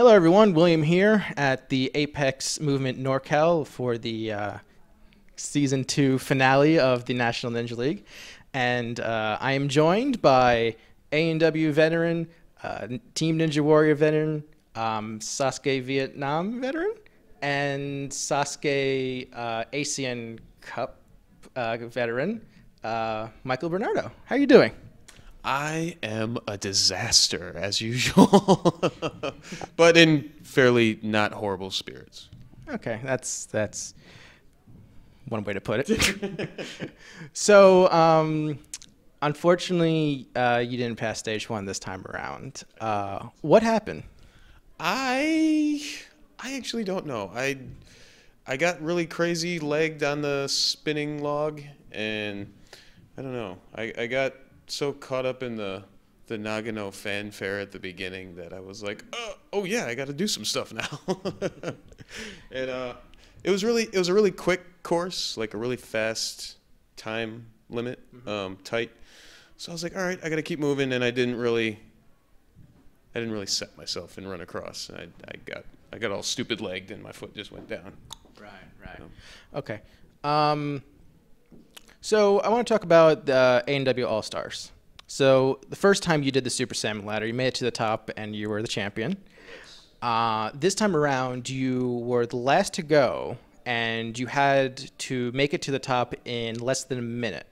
Hello, everyone. William here at the Apex Movement NorCal for the Season 2 finale of the National Ninja League. And I am joined by AMW veteran, Team Ninja Warrior veteran, Sasuke Vietnam veteran, and Sasuke Asian Cup veteran, Michael Bernardo. How are you doing? I am a disaster, as usual, but in fairly not horrible spirits. Okay, that's one way to put it. So, unfortunately, you didn't pass stage 1 this time around. What happened? I actually don't know. I got really crazy legged on the spinning log, and I don't know. I got so caught up in the Nagano fanfare at the beginning that I was like, oh yeah, I got to do some stuff now. And it was a really quick course, like a really fast time limit, tight. So I was like, all right, I got to keep moving, and I didn't really set myself and run across. I got all stupid legged, and my foot just went down. Right. Okay. So I want to talk about the AMW AllStars. So the first time you did the Super Saiyan ladder, you made it to the top, and you were the champion. This time around, you were the last to go, and you had to make it to the top in less than a minute.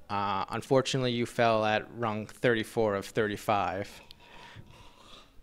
Unfortunately, you fell at rung 34 of 35.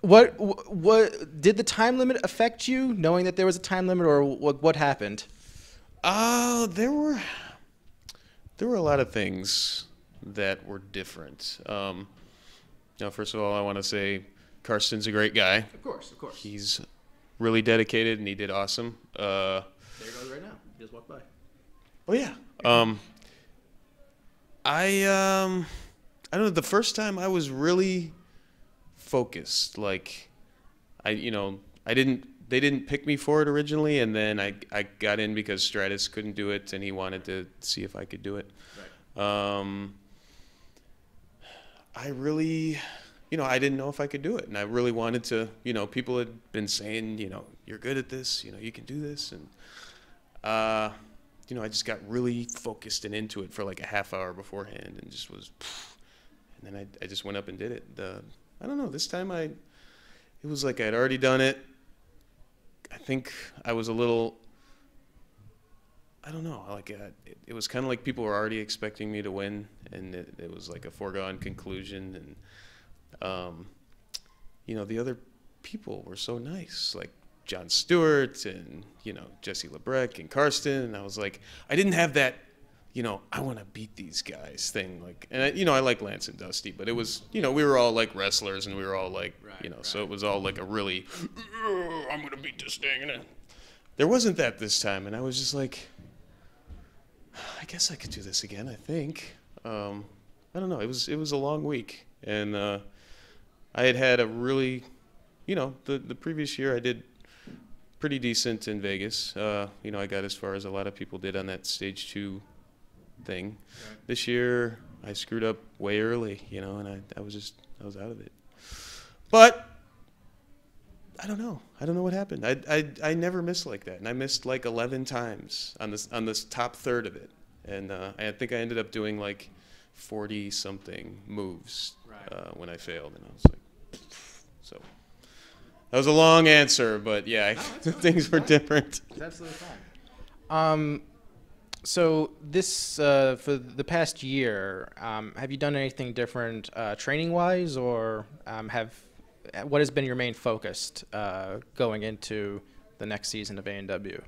What did the time limit affect you, knowing that there was a time limit, or what happened? There were a lot of things that were different. First of all, I want to say Karsten's a great guy. Of course. He's really dedicated, and he did awesome. There he goes right now. He just walked by. Oh yeah. I don't know. The first time I was really focused. Like, They didn't pick me for it originally, and then I got in because Stratus couldn't do it, and he wanted to see if I could do it. Right. I really, I didn't know if I could do it, and I really wanted to. People had been saying, you're good at this, you can do this, and I just got really focused and into it for like a half hour beforehand, and just was, and then I just went up and did it. I don't know. This time it was like I'd already done it. I think I was a little, I don't know, like it was kind of like people were already expecting me to win, and it was like a foregone conclusion, and the other people were so nice, like John Stewart and Jesse Lebrecq and Karsten, and I was like, I didn't have that, I want to beat these guys thing, like, and I like Lance and Dusty, but it was, we were all like wrestlers, and we were all like, right. So it was all like a really, I'm gonna beat this thing, and there wasn't that this time, and I was just like, I guess I could do this again. I think, I don't know. It was a long week, and I had a really, the previous year I did pretty decent in Vegas. I got as far as a lot of people did on that stage 2 thing. Right. This year I screwed up way early, and I was out of it. But I don't know what happened. I never missed like that, and I missed like 11 times on this top third of it, and I think I ended up doing like 40 something moves when I failed, and I was like, so that was a long answer, but yeah, things were different. It's absolutely fine. So this for the past year, have you done anything different training-wise, or what has been your main focus going into the next season of AMW?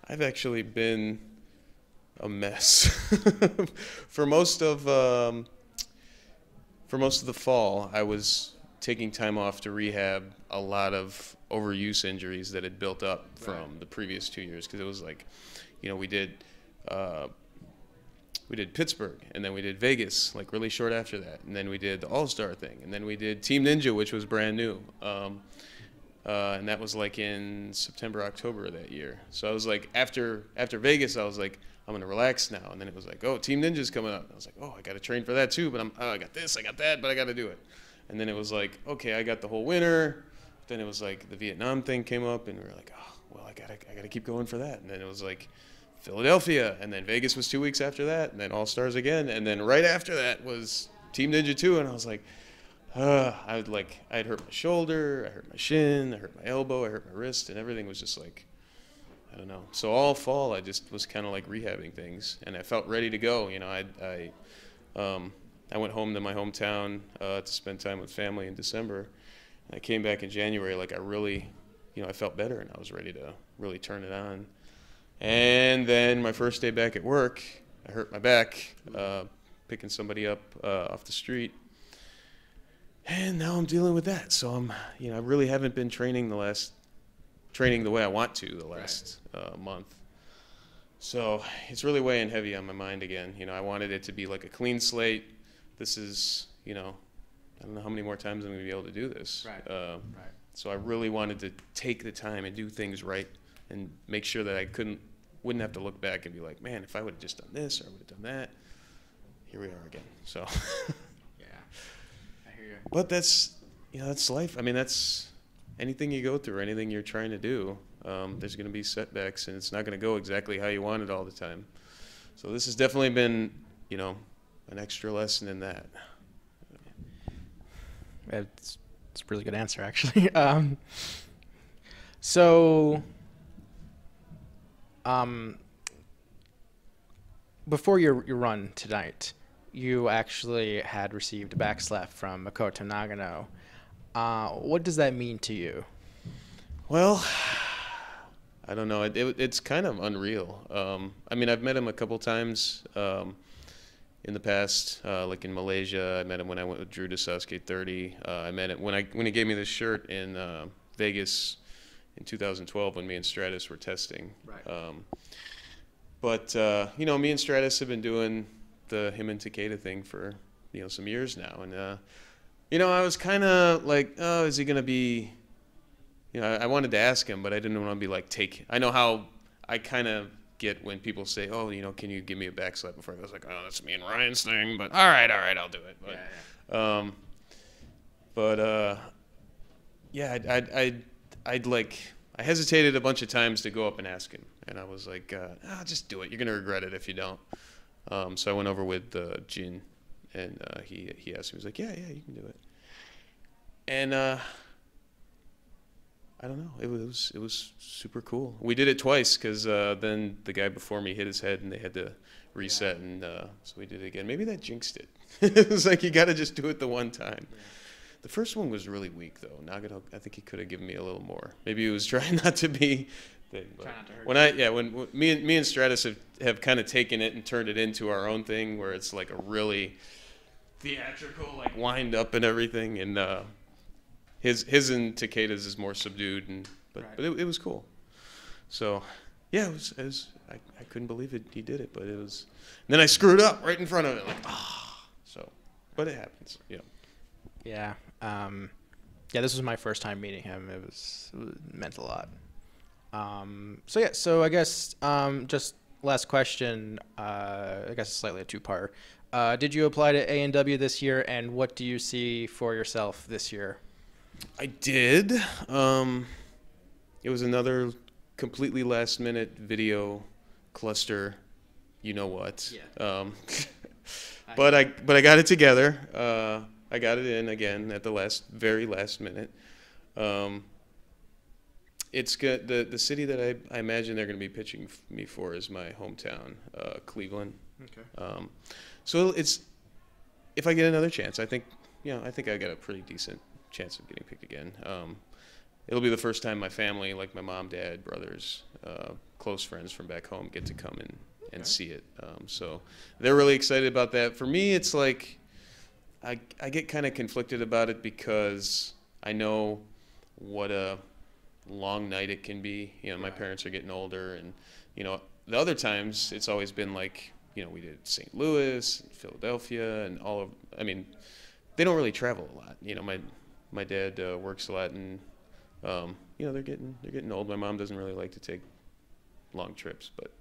I've actually been a mess for most of the fall. I was taking time off to rehab a lot of overuse injuries that had built up from the previous 2 years, because it was like, we did Pittsburgh, and then we did Vegas like really short after that, and then we did the All-Star thing, and then we did Team Ninja, which was brand new, and that was like in September, October of that year. So I was like, after Vegas, I was like, I'm gonna relax now, and then it was like, oh, Team Ninja's coming up. I was like, oh, I got to train for that too, but I got this, I got that, but I got to do it. And then it was like, okay, I got the whole winter. Then it was like the Vietnam thing came up, and we were like, oh, well, I gotta keep going for that. And then it was like Philadelphia, and then Vegas was 2 weeks after that, and then All-Stars again, and then right after that was Team Ninja 2, and I was like, I'd hurt my shoulder, I hurt my shin, I hurt my elbow, I hurt my wrist, and everything was just like, I don't know. So all fall, I just was kind of like rehabbing things, and I felt ready to go. You know, I went home to my hometown to spend time with family in December, and I came back in January like I really, you know, I felt better, and I was ready to really turn it on. And then my first day back at work, I hurt my back picking somebody up off the street. And now I'm dealing with that. So I really haven't been training the way I want to the last month. So it's really weighing heavy on my mind again. You know, I wanted it to be like a clean slate. This is, you know, I don't know how many more times I'm going to be able to do this. Right. So I really wanted to take the time and do things right and make sure that I wouldn't have to look back and be like, man, if I would have just done this or I would have done that. Here we are again. So. But that's life. I mean, that's anything you go through, anything you're trying to do. There's going to be setbacks, and it's not going to go exactly how you want it all the time. So this has definitely been, you know, an extra lesson in that. It's a really good answer, actually. Before your run tonight, you actually had received a backslap from Makoto Nagano. What does that mean to you? Well, I don't know. It's kind of unreal. I mean, I've met him a couple times in the past, like in Malaysia. I met him when I went with Drew to Sasuke 30. I met him when he gave me this shirt in Vegas in 2012 when me and Stratus were testing. Right. But you know, me and Stratus have been doing the him and Takeda thing for, you know, some years now, and you know, I was kind of like, oh, is he gonna be, you know, I wanted to ask him, but I didn't want to be like, I know how I kind of get when people say, oh, you know, can you give me a backslap before I was like, oh, that's me and Ryan's thing, but all right, I'll do it. But I hesitated a bunch of times to go up and ask him, and I was like, just do it, you're gonna regret it if you don't. So I went over with Jin, and he asked me, he was like, yeah, you can do it. And I don't know, it was super cool. We did it twice because then the guy before me hit his head and they had to reset, and so we did it again. Maybe that jinxed it. It was like, you got to just do it the one time. Yeah. The first one was really weak though. Nagano, I think he could have given me a little more. Maybe he was trying not to be. When me and Stratus have kind of taken it and turned it into our own thing, where it's like a really theatrical, like wind up and everything, and his and Takeda's is more subdued, but it was cool. So yeah, it was I couldn't believe it. He did it, but it was. And then I screwed up right in front of it, like So, but it happens. Yeah. Yeah. This was my first time meeting him. It meant a lot. So I guess just last question, I guess slightly a two-parter. Did you apply to AMW this year, and what do you see for yourself this year? I did. It was another completely last-minute video cluster, you know what. Yeah. But I got it together. I got it in again at the very last minute. It's good. The city that I imagine they're going to be pitching me for is my hometown, Cleveland. Okay. So it's, if I get another chance, I think I got a pretty decent chance of getting picked again. It'll be the first time my family, like my mom, dad, brothers, close friends from back home, get to come and see it. So they're really excited about that. For me, it's like I get kind of conflicted about it because I know what a long night it can be. You know, my parents are getting older, and you know, the other times it's always been like, you know, we did St. Louis, Philadelphia, and all of. I mean, they don't really travel a lot. You know, my dad works a lot, and you know, they're getting old. My mom doesn't really like to take long trips, but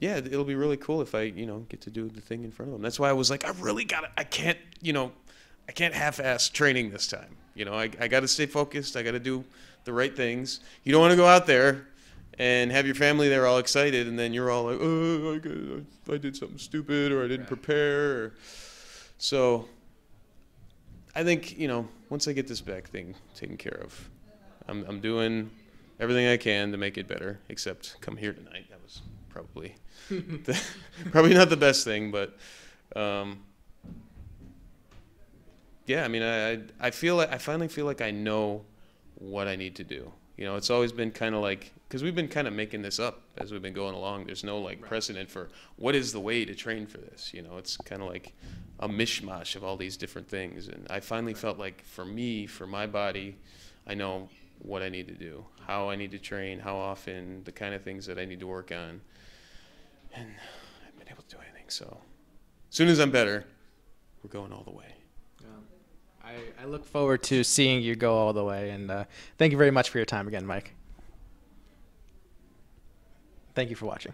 yeah, it'll be really cool if I, you know, get to do the thing in front of them. That's why I was like, I can't, you know, I can't half-ass training this time. You know, I got to stay focused. I got to do the right things. You don't want to go out there and have your family there all excited, and then you're all like, oh, I did something stupid, or I didn't prepare. So I think, you know, once I get this back thing taken care of, I'm doing everything I can to make it better, except come here tonight. That was probably probably not the best thing, but yeah, I mean, I feel like I finally feel like I know what I need to do. You know, it's always been kind of like, because we've been kind of making this up as we've been going along. There's no like precedent for what is the way to train for this. You know, it's kind of like a mishmash of all these different things. And I finally felt like for me, for my body, I know what I need to do, how I need to train, how often, the kind of things that I need to work on. And I haven't been able to do anything. So as soon as I'm better, we're going all the way. I look forward to seeing you go all the way, and thank you very much for your time again, Mike. Thank you for watching.